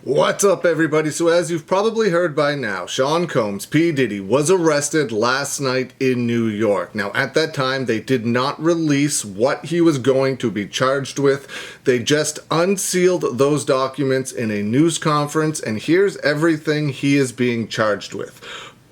What's up, everybody? So as you've probably heard by now, Sean Combs, P. Diddy, was arrested last night in New York. Now, at that time, they did not release what he was going to be charged with. They just unsealed those documents in a news conference, and here's everything he is being charged with.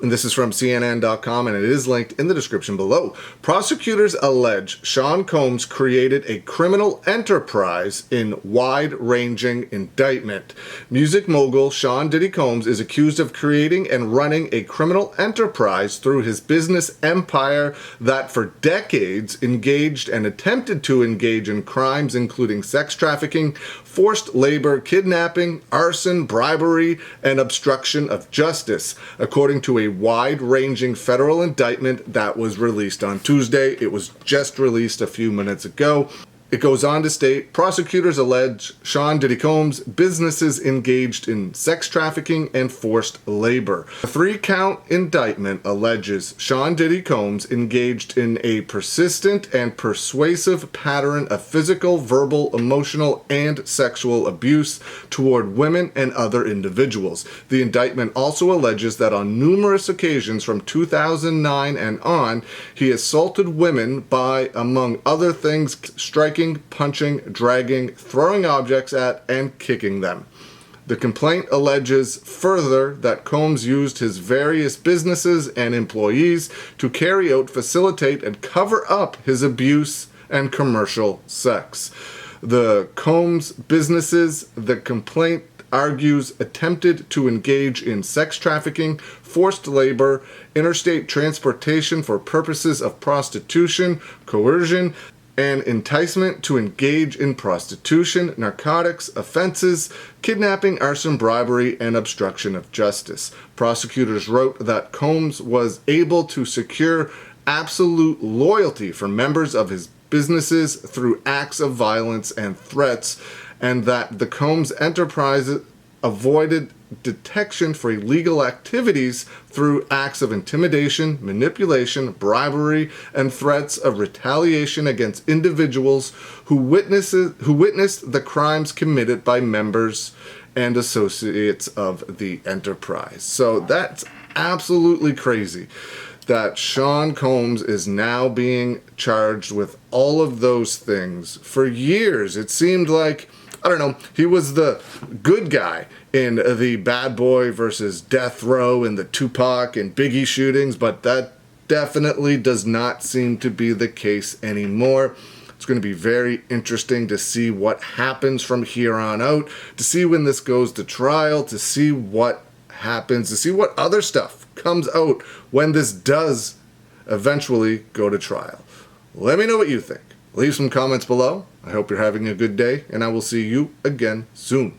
And this is from CNN.com, and it is linked in the description below. Prosecutors allege Sean Combs created a criminal enterprise in wide-ranging indictment. Music mogul Sean Diddy Combs is accused of creating and running a criminal enterprise through his business empire that for decades engaged and attempted to engage in crimes including sex trafficking, forced labor, kidnapping, arson, bribery, and obstruction of justice, according to a wide-ranging federal indictment that was released on Tuesday. It was just released a few minutes ago. It goes on to state, prosecutors allege Sean Diddy Combs' businesses engaged in sex trafficking and forced labor. The 3-count indictment alleges Sean Diddy Combs engaged in a persistent and persuasive pattern of physical, verbal, emotional, and sexual abuse toward women and other individuals. The indictment also alleges that on numerous occasions from 2009 and on, he assaulted women by, among other things, striking, punching, dragging, throwing objects at, and kicking them. The complaint alleges further that Combs used his various businesses and employees to carry out, facilitate, and cover up his abuse and commercial sex. The Combs businesses, the complaint argues, attempted to engage in sex trafficking, forced labor, interstate transportation for purposes of prostitution, coercion, and enticement to engage in prostitution, narcotics, offenses, kidnapping, arson, bribery, and obstruction of justice. Prosecutors wrote that Combs was able to secure absolute loyalty from members of his businesses through acts of violence and threats, and that the Combs enterprise avoided detection for illegal activities through acts of intimidation, manipulation, bribery, and threats of retaliation against individuals who witnessed the crimes committed by members and associates of the enterprise. So that's absolutely crazy that Sean Combs is now being charged with all of those things. For years, it seemed like, I don't know, he was the good guy in the Bad Boy versus Death Row and the Tupac and Biggie shootings, but that definitely does not seem to be the case anymore. It's going to be very interesting to see what happens from here on out, to see when this goes to trial, to see what happens, to see what other stuff comes out when this does eventually go to trial. Let me know what you think. Leave some comments below. I hope you're having a good day, and I will see you again soon.